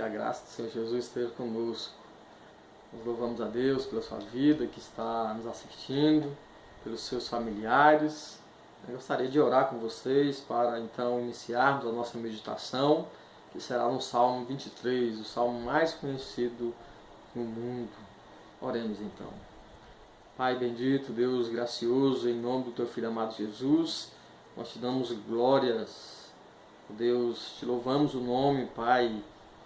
a graça do Senhor Jesus esteja conosco. Nós louvamos a Deus pela sua vida que está nos assistindo, pelos seus familiares. Eu gostaria de orar com vocês para então iniciarmos a nossa meditação, que será no Salmo 23, o salmo mais conhecido no mundo. Oremos então. Pai bendito, Deus gracioso, em nome do Teu Filho amado Jesus, nós te damos glórias. Deus, te louvamos o nome, Pai.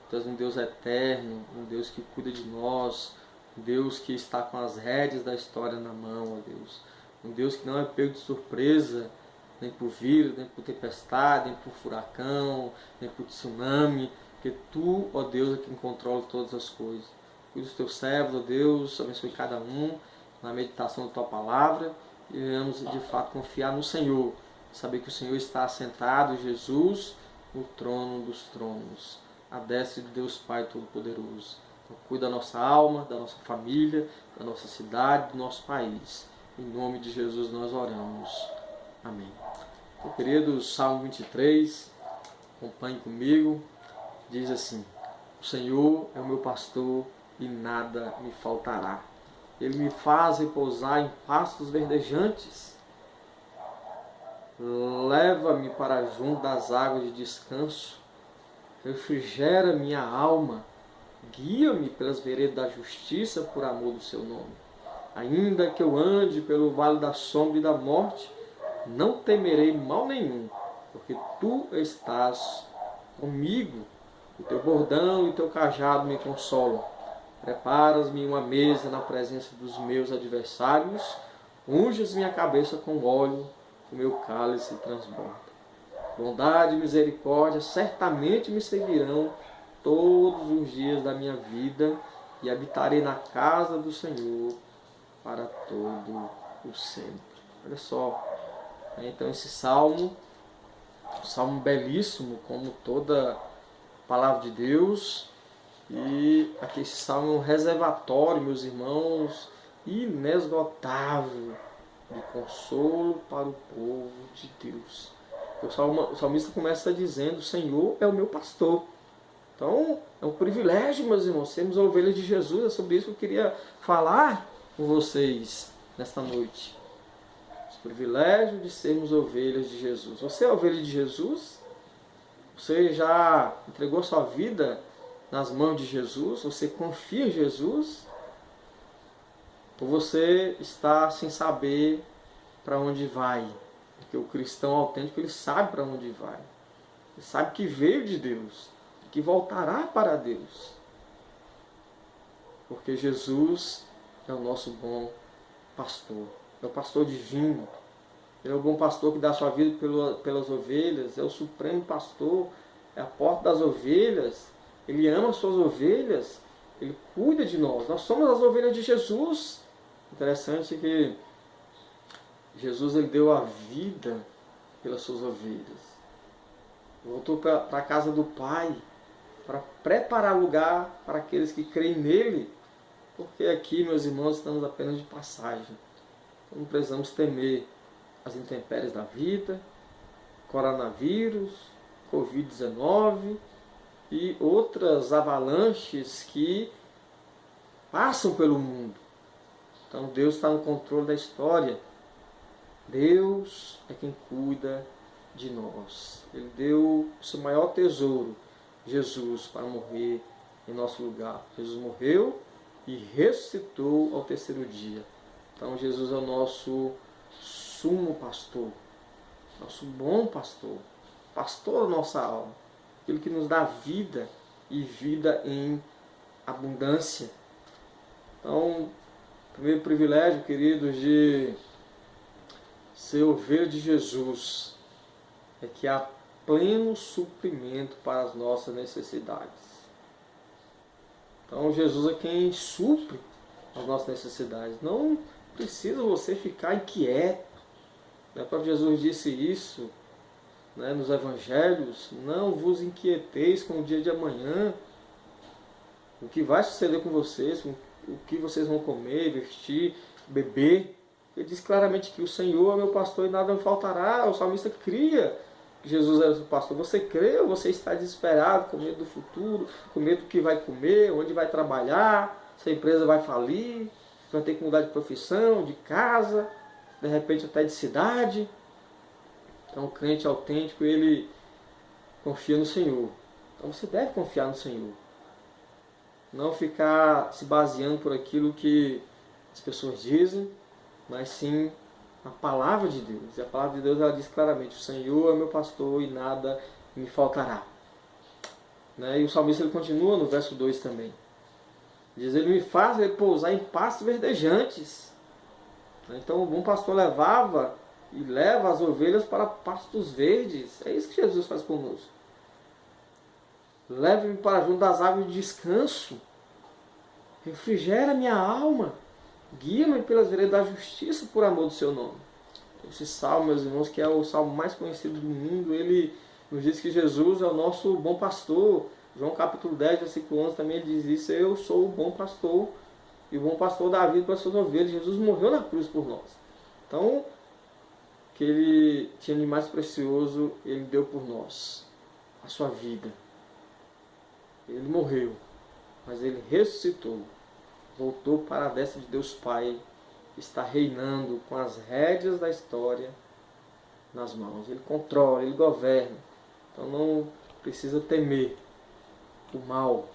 Tu és um Deus eterno, um Deus que cuida de nós, um Deus que está com as rédeas da história na mão, ó Deus. Um Deus que não é pego de surpresa, nem por vírus, nem por tempestade, nem por furacão, nem por tsunami, porque Tu, ó Deus, é quem controla todas as coisas. Cuida dos Teus servos, ó Deus, abençoe cada um na meditação da Tua palavra e venhamos de fato confiar no Senhor, saber que o Senhor está assentado, Jesus, no trono dos tronos, à destra de Deus Pai Todo-Poderoso. Então, cuida da nossa alma, da nossa família, da nossa cidade, do nosso país. Em nome de Jesus nós oramos. Amém. Então, queridos, Salmo 23, acompanhe comigo, diz assim: o Senhor é o meu pastor e nada me faltará. Ele me faz repousar em pastos verdejantes. Leva-me para junto das águas de descanso, refrigera minha alma, guia-me pelas veredas da justiça por amor do seu nome. Ainda que eu ande pelo vale da sombra e da morte, não temerei mal nenhum, porque tu estás comigo, o teu bordão e o teu cajado me consolam. Preparas-me uma mesa na presença dos meus adversários, unges minha cabeça com óleo, o meu cálice transborda. Bondade e misericórdia certamente me seguirão todos os dias da minha vida e habitarei na casa do Senhor para todo o sempre. Olha só, então esse salmo, um salmo belíssimo, como toda palavra de Deus, e aqui esse salmo é um reservatório, meus irmãos, inesgotável de consolo para o povo de Deus. O salmista começa dizendo: o Senhor é o meu pastor. Então, é um privilégio, meus irmãos, sermos ovelhas de Jesus. É sobre isso que eu queria falar com vocês nesta noite. O privilégio de sermos ovelhas de Jesus. Você é ovelha de Jesus? Você já entregou sua vida nas mãos de Jesus? Você confia em Jesus? Ou você está sem saber para onde vai? Porque o cristão autêntico, ele sabe para onde vai. Ele sabe que veio de Deus, que voltará para Deus. Porque Jesus é o nosso bom pastor. É o pastor divino. Ele é o bom pastor que dá sua vida pelas ovelhas. É o supremo pastor. É a porta das ovelhas. Ele ama as suas ovelhas. Ele cuida de nós. Nós somos as ovelhas de Jesus. Interessante que Jesus, ele deu a vida pelas suas ovelhas. Voltou para a casa do Pai para preparar lugar para aqueles que creem nele. Porque aqui, meus irmãos, estamos apenas de passagem. Não precisamos temer as intempéries da vida, coronavírus, Covid-19 e outras avalanches que passam pelo mundo. Então Deus está no controle da história. Deus é quem cuida de nós. Ele deu o seu maior tesouro, Jesus, para morrer em nosso lugar. Jesus morreu e ressuscitou ao terceiro dia. Então Jesus é o nosso sumo pastor, nosso bom pastor, pastor da nossa alma, aquele que nos dá vida e vida em abundância. Então, o primeiro privilégio, queridos, de ser ovelha de Jesus é que há pleno suprimento para as nossas necessidades. Então Jesus é quem supre as nossas necessidades. Não precisa você ficar inquieto. O próprio Jesus disse isso, nos evangelhos: não vos inquieteis com o dia de amanhã, o que vai suceder com vocês, o que vocês vão comer, vestir, beber. Ele diz claramente que o Senhor é meu pastor e nada me faltará. O salmista cria que Jesus era o seu pastor, você crê ou você está desesperado, com medo do futuro, com medo do que vai comer, onde vai trabalhar, se a empresa vai falir, vai ter que mudar de profissão, de casa, de repente até de cidade? Então o crente autêntico, ele confia no Senhor. Então você deve confiar no Senhor. Não ficar se baseando por aquilo que as pessoas dizem, mas sim na palavra de Deus. E a palavra de Deus ela diz claramente: o Senhor é meu pastor e nada me faltará. Né? E o salmista ele continua no verso 2 também. Diz: ele me faz repousar em pastos verdejantes. Então o bom pastor levava e leva as ovelhas para pastos verdes. É isso que Jesus faz conosco. Leve-me para junto das águas de descanso. Refrigera minha alma. Guia-me pelas veredas da justiça por amor do seu nome. Esse salmo, meus irmãos, que é o salmo mais conhecido do mundo, ele nos diz que Jesus é o nosso bom pastor. João capítulo 10, versículo 11 também ele diz isso: eu sou o bom pastor, e o bom pastor dá a vida para as suas ovelhas. Jesus morreu na cruz por nós. Então, que ele tinha de mais precioso, ele deu por nós, a sua vida. Ele morreu, mas ele ressuscitou, voltou para a destra de Deus Pai, está reinando com as rédeas da história nas mãos. Ele controla, ele governa. Então não precisa temer o mal.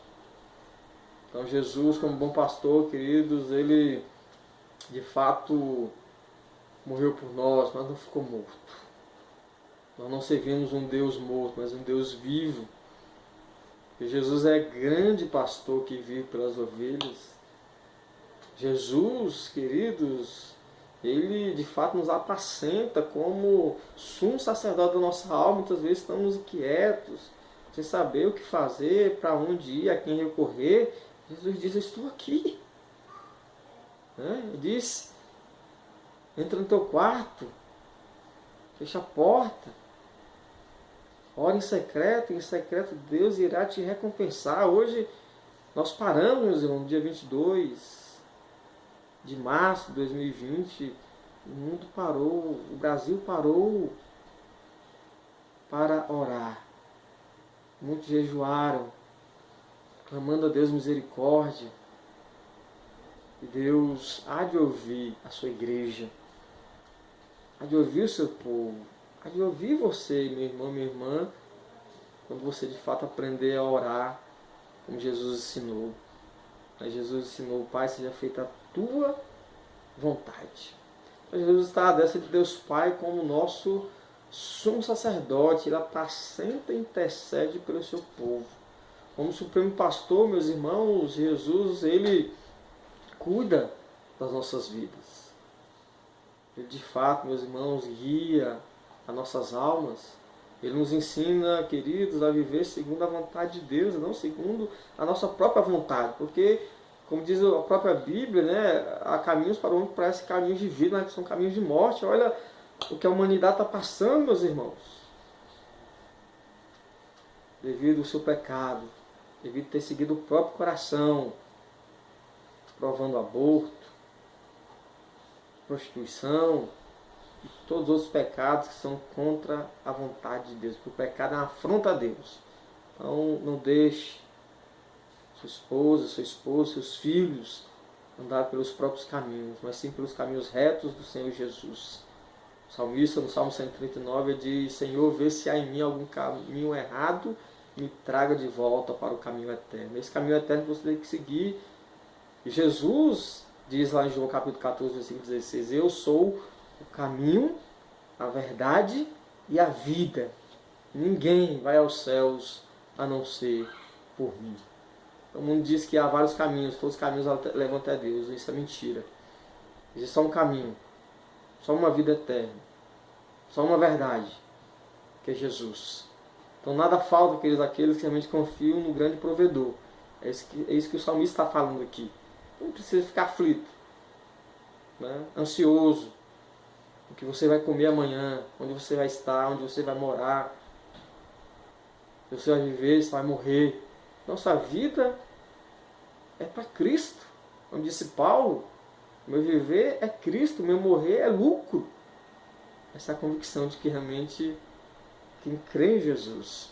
Então Jesus, como bom pastor, queridos, ele de fato morreu por nós, mas não ficou morto. Nós não servimos um Deus morto, mas um Deus vivo. E Jesus é grande pastor que vive pelas ovelhas. Jesus, queridos, ele de fato nos apacenta como sumo sacerdote da nossa alma. Muitas vezes estamos inquietos, sem saber o que fazer, para onde ir, a quem recorrer. Jesus diz: eu estou aqui. Ele diz: entra no teu quarto, fecha a porta, ora em secreto Deus irá te recompensar. Hoje nós paramos, meus irmãos, no dia 22 de março de 2020, o mundo parou, o Brasil parou para orar. Muitos jejuaram, clamando a Deus misericórdia. E Deus há de ouvir a sua igreja, há de ouvir o seu povo, há de ouvir você, meu irmão, minha irmã, quando você de fato aprender a orar como Jesus ensinou. Jesus ensinou: Pai, seja feita a tua vontade. Então, Jesus está à destra de Deus Pai como nosso sumo sacerdote. Ele apacenta e intercede pelo seu povo. Como supremo pastor, meus irmãos, Jesus, ele cuida das nossas vidas. Ele de fato, meus irmãos, guia as nossas almas. Ele nos ensina, queridos, a viver segundo a vontade de Deus, não segundo a nossa própria vontade. Porque, como diz a própria Bíblia, né, há caminhos para o homem que parecem caminhos de vida, mas que são caminhos de morte. Olha o que a humanidade está passando, meus irmãos. Devido ao seu pecado, devido a ter seguido o próprio coração, provando aborto, prostituição, todos os outros pecados que são contra a vontade de Deus. Porque o pecado é uma afronta a Deus. Então não deixe sua esposa, seu esposo, seus filhos andar pelos próprios caminhos, mas sim pelos caminhos retos do Senhor Jesus. O salmista, no Salmo 139, diz: Senhor, vê se há em mim algum caminho errado, me traga de volta para o caminho eterno. Esse caminho eterno você tem que seguir. E Jesus diz lá em João capítulo 14, versículo 16: eu sou o caminho, a verdade e a vida. Ninguém vai aos céus a não ser por mim. O mundo diz que há vários caminhos, todos os caminhos levam até Deus. Isso é mentira. Existe só um caminho, só uma vida eterna, só uma verdade, que é Jesus. Então nada falta àqueles que realmente confiam no grande provedor. É isso que o salmista está falando aqui. Não precisa ficar aflito, né? Ansioso. O que você vai comer amanhã, onde você vai estar, onde você vai morar, se você vai viver, se vai morrer. Nossa vida é para Cristo. Como disse Paulo, meu viver é Cristo, meu morrer é lucro. Essa é a convicção de que realmente quem crê em Jesus.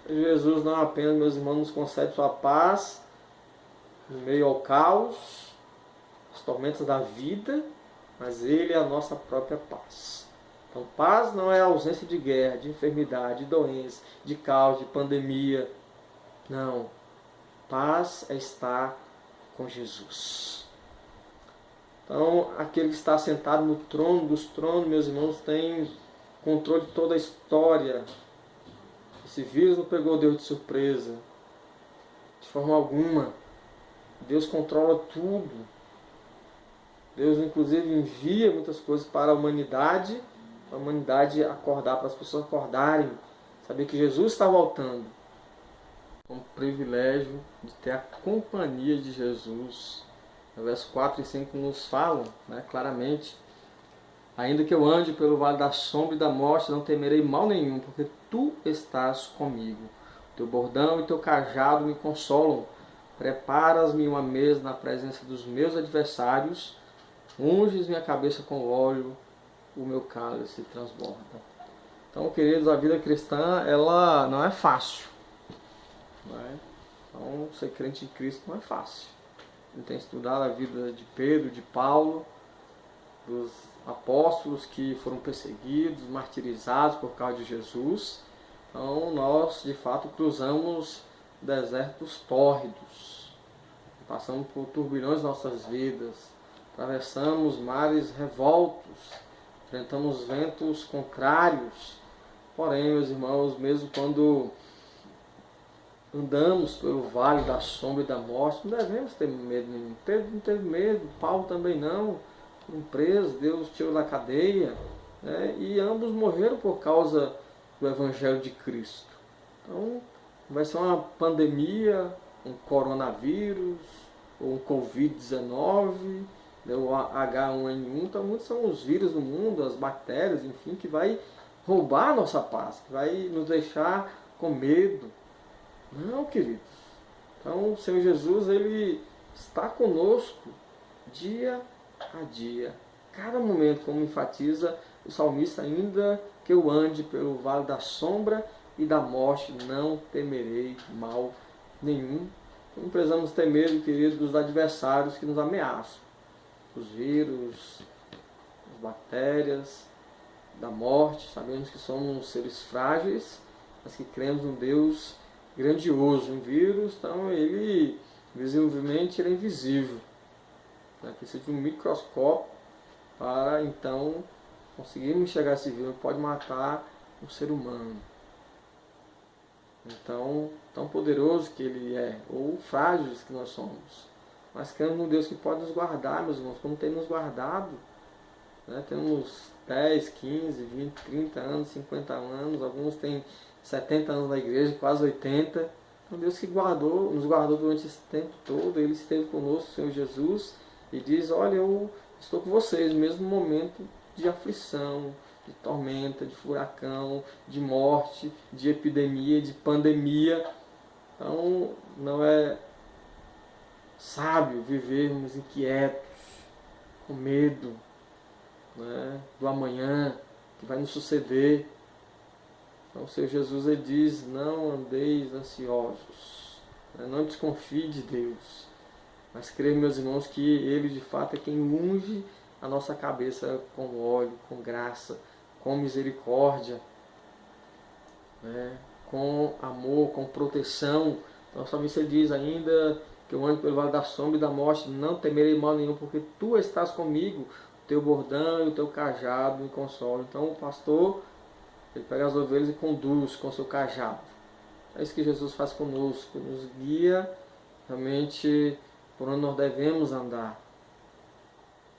Jesus não apenas, meus irmãos, nos concede sua paz em meio ao caos, as tormentas da vida, mas Ele é a nossa própria paz. Então, paz não é a ausência de guerra, de enfermidade, de doença, de caos, de pandemia. Não. Paz é estar com Jesus. Então, aquele que está sentado no trono dos tronos, meus irmãos, tem controle de toda a história. Esse vírus não pegou Deus de surpresa, de forma alguma. Deus controla tudo. Deus, inclusive, envia muitas coisas para a humanidade acordar, para as pessoas acordarem, saber que Jesus está voltando. É um privilégio de ter a companhia de Jesus. No verso 4 e 5 nos falam, claramente: ainda que eu ande pelo vale da sombra e da morte, não temerei mal nenhum, porque tu estás comigo. Teu bordão e teu cajado me consolam. Preparas-me uma mesa na presença dos meus adversários, unges minha cabeça com óleo, o meu cálice transborda. Então, queridos, a vida cristã, ela não é fácil. Então, ser crente em Cristo não é fácil. A gente tem estudado a vida de Pedro, de Paulo, dos apóstolos que foram perseguidos, martirizados por causa de Jesus. Então, nós, de fato, cruzamos desertos tórridos, passamos por turbilhões de nossas vidas, atravessamos mares revoltos, enfrentamos ventos contrários. Porém, meus irmãos, mesmo quando andamos pelo vale da sombra e da morte, não devemos ter medo nenhum. Pedro não teve medo, Paulo também não. Foram presos, Deus tirou da cadeia, e ambos morreram por causa do Evangelho de Cristo. Então, vai ser uma pandemia, um coronavírus, ou um Covid-19, o H1N1, então muitos são os vírus do mundo, as bactérias, enfim, que vai roubar a nossa paz, que vai nos deixar com medo. Não, queridos. Então, o Senhor Jesus, Ele está conosco dia a dia. Cada momento, como enfatiza o salmista, ainda que eu ande pelo vale da sombra e da morte, não temerei mal nenhum. Não precisamos ter medo, queridos, dos adversários que nos ameaçam. Os vírus, as bactérias, da morte. Sabemos que somos seres frágeis, mas que cremos num Deus grandioso. Um vírus, então, ele visivelmente ele é invisível. Precisa de um microscópio para, então, conseguirmos enxergar esse vírus. Pode matar um ser humano. Então, tão poderoso que ele é, ou frágeis que nós somos. Mas cremos num Deus que pode nos guardar, meus irmãos, como tem nos guardado. Temos 10, 15, 20, 30 anos, 50 anos, alguns têm 70 anos na igreja, quase 80. Então, Deus que nos guardou durante esse tempo todo, Ele esteve conosco, o Senhor Jesus, e diz: olha, eu estou com vocês no mesmo momento de aflição, de tormenta, de furacão, de morte, de epidemia, de pandemia. Então, não é sábio vivermos inquietos, com medo, do amanhã, que vai nos suceder. Então, o Senhor Jesus, Ele diz: não andeis ansiosos, não desconfie de Deus, mas creia, meus irmãos, que Ele de fato é quem unge a nossa cabeça com óleo, com graça, com misericórdia, com amor, com proteção. Então, o salmista diz ainda que eu ando pelo vale da sombra e da morte, não temerei mal nenhum, porque tu estás comigo, o teu bordão e o teu cajado me consolam. Então, o pastor, ele pega as ovelhas e conduz com o seu cajado. É isso que Jesus faz conosco, nos guia realmente por onde nós devemos andar,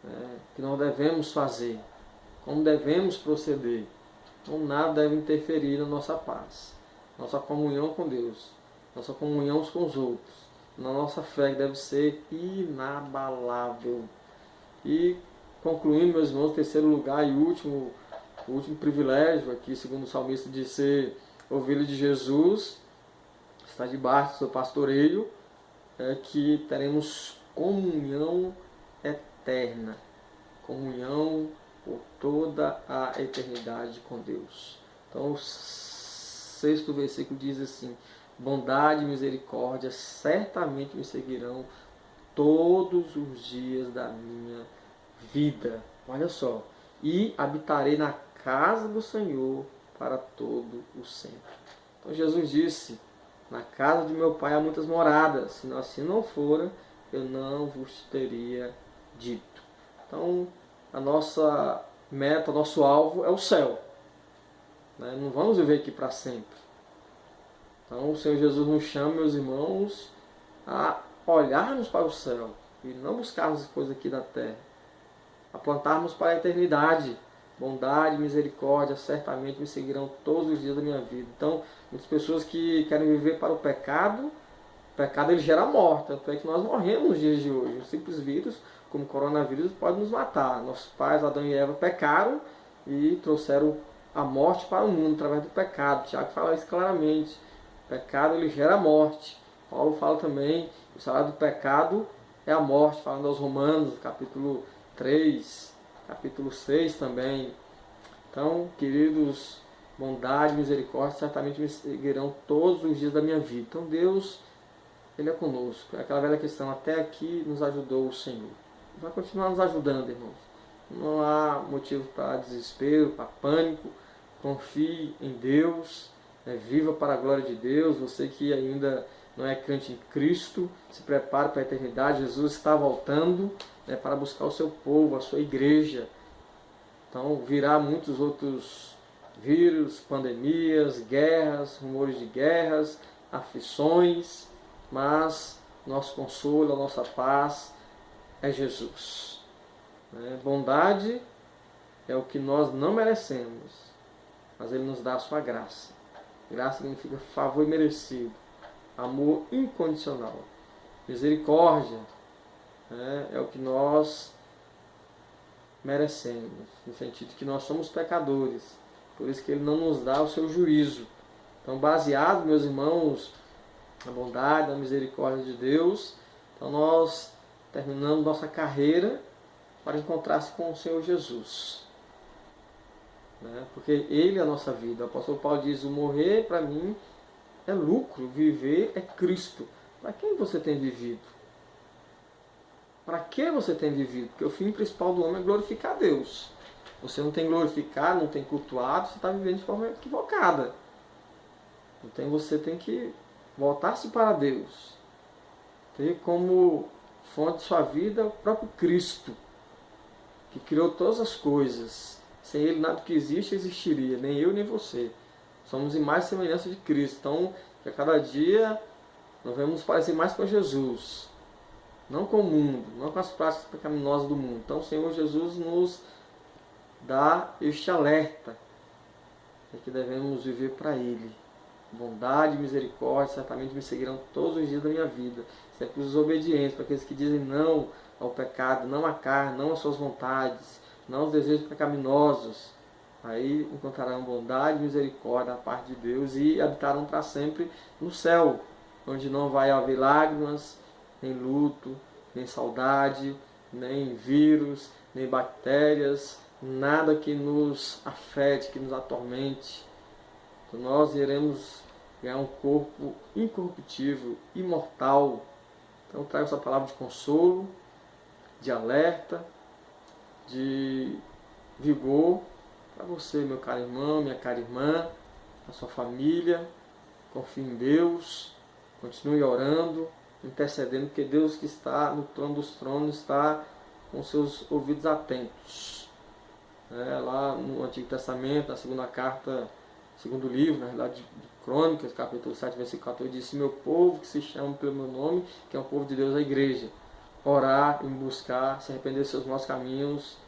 o que nós devemos fazer, como devemos proceder. Então, nada deve interferir na nossa paz, nossa comunhão com Deus, nossa comunhão uns com os outros, na nossa fé, que deve ser inabalável. E concluindo, meus irmãos, terceiro lugar e o último privilégio aqui, segundo o salmista, de ser ovelha de Jesus, está debaixo do seu pastoreio, é que teremos comunhão eterna, comunhão por toda a eternidade com Deus. Então, sexto versículo diz assim: bondade e misericórdia certamente me seguirão todos os dias da minha vida. Olha só. E habitarei na casa do Senhor para todo o sempre. Então Jesus disse: na casa de meu pai há muitas moradas, se assim não fora, eu não vos teria dito. Então, a nossa meta, nosso alvo é o céu. Não vamos viver aqui para sempre. Então, o Senhor Jesus nos chama, meus irmãos, a olharmos para o céu e não buscarmos as coisas aqui da terra, a plantarmos para a eternidade. Bondade e misericórdia certamente me seguirão todos os dias da minha vida. Então, muitas pessoas que querem viver para o pecado ele gera morte. Tanto é que nós morremos nos dias de hoje. Um simples vírus, como o coronavírus, pode nos matar. Nossos pais, Adão e Eva, pecaram e trouxeram a morte para o mundo através do pecado. Tiago fala isso claramente. O pecado ele gera morte. Paulo fala também que o salário do pecado é a morte, falando aos Romanos, capítulo 3, capítulo 6 também. Então, queridos, bondade e misericórdia certamente me seguirão todos os dias da minha vida. Então, Deus, Ele é conosco. É aquela velha questão, até aqui nos ajudou o Senhor. Vai continuar nos ajudando, irmãos. Não há motivo para desespero, para pânico. Confie em Deus, viva para a glória de Deus. Você que ainda não é crente em Cristo, se prepare para a eternidade. Jesus está voltando para buscar o seu povo, a sua igreja. Então virá muitos outros vírus, pandemias, guerras, rumores de guerras, aflições, mas nosso consolo, a nossa paz é Jesus. Bondade é o que nós não merecemos, mas Ele nos dá a sua graça. Graça significa favor imerecido, amor incondicional. Misericórdia é o que nós merecemos, no sentido que nós somos pecadores, por isso que Ele não nos dá o seu juízo. Então, baseado, meus irmãos, na bondade, na misericórdia de Deus, então nós terminamos nossa carreira para encontrar-se com o Senhor Jesus. Porque Ele é a nossa vida. O apóstolo Paulo diz: o morrer para mim é lucro, viver é Cristo. Para quem você tem vivido? Para que você tem vivido? Porque o fim principal do homem é glorificar a Deus. Você não tem glorificado, não tem cultuado, você está vivendo de forma equivocada. Então você tem que voltar-se para Deus. Ter como fonte de sua vida o próprio Cristo, que criou todas as coisas. Sem Ele nada que existe existiria, nem eu nem você. Somos imagem e semelhança de Cristo. Então, a cada dia nós vamos nos parecer mais com Jesus. Não com o mundo, não com as práticas pecaminosas do mundo. Então o Senhor Jesus nos dá este alerta de que devemos viver para Ele. Bondade e misericórdia certamente me seguirão todos os dias da minha vida. Isso é para os obedientes, para aqueles que dizem não ao pecado, não à carne, não às suas vontades, não aos desejos pecaminosos. Aí encontrarão bondade e misericórdia da parte de Deus e habitarão para sempre no céu, onde não vai haver lágrimas, nem luto, nem saudade, nem vírus, nem bactérias, nada que nos afete, que nos atormente. Então nós iremos ganhar um corpo incorruptível, imortal. Então eu trago essa palavra de consolo, de alerta, de vigor para você, meu caro irmão, minha cara irmã, a sua família. Confie em Deus, continue orando, intercedendo, porque Deus que está no trono dos tronos está com seus ouvidos atentos. Lá no Antigo Testamento, na segunda carta, segundo livro, na realidade, de Crônicas, capítulo 7, versículo 14, diz: meu povo que se chama pelo meu nome, que é o povo de Deus, a igreja, orar, em buscar, se arrepender dos seus maus caminhos,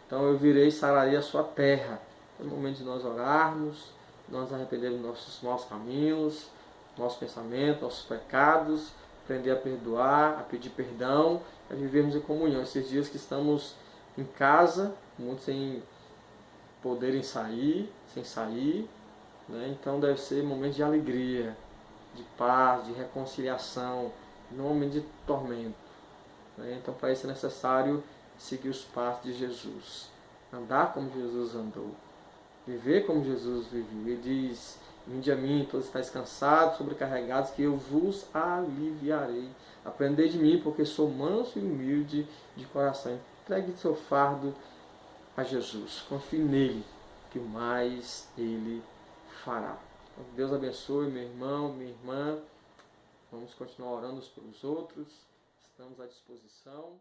então eu virei e sararei a sua terra. É o momento de nós orarmos, nós arrependermos dos nossos maus caminhos, nosso pensamento, nossos pecados, aprender a perdoar, a pedir perdão, a vivermos em comunhão. Esses dias que estamos em casa, muitos sem poderem sair, sem sair, então deve ser um momento de alegria, de paz, de reconciliação, não um momento de tormento. Então para isso é necessário seguir os passos de Jesus, andar como Jesus andou, viver como Jesus viveu. Ele diz: Vinde a mim, todos estáis cansados, sobrecarregados, que eu vos aliviarei. Aprendei de mim, porque sou manso e humilde de coração. Entregue seu fardo a Jesus. Confie nele, que o mais ele fará. Deus abençoe, meu irmão, minha irmã. Vamos continuar orando uns pelos outros. Estamos à disposição.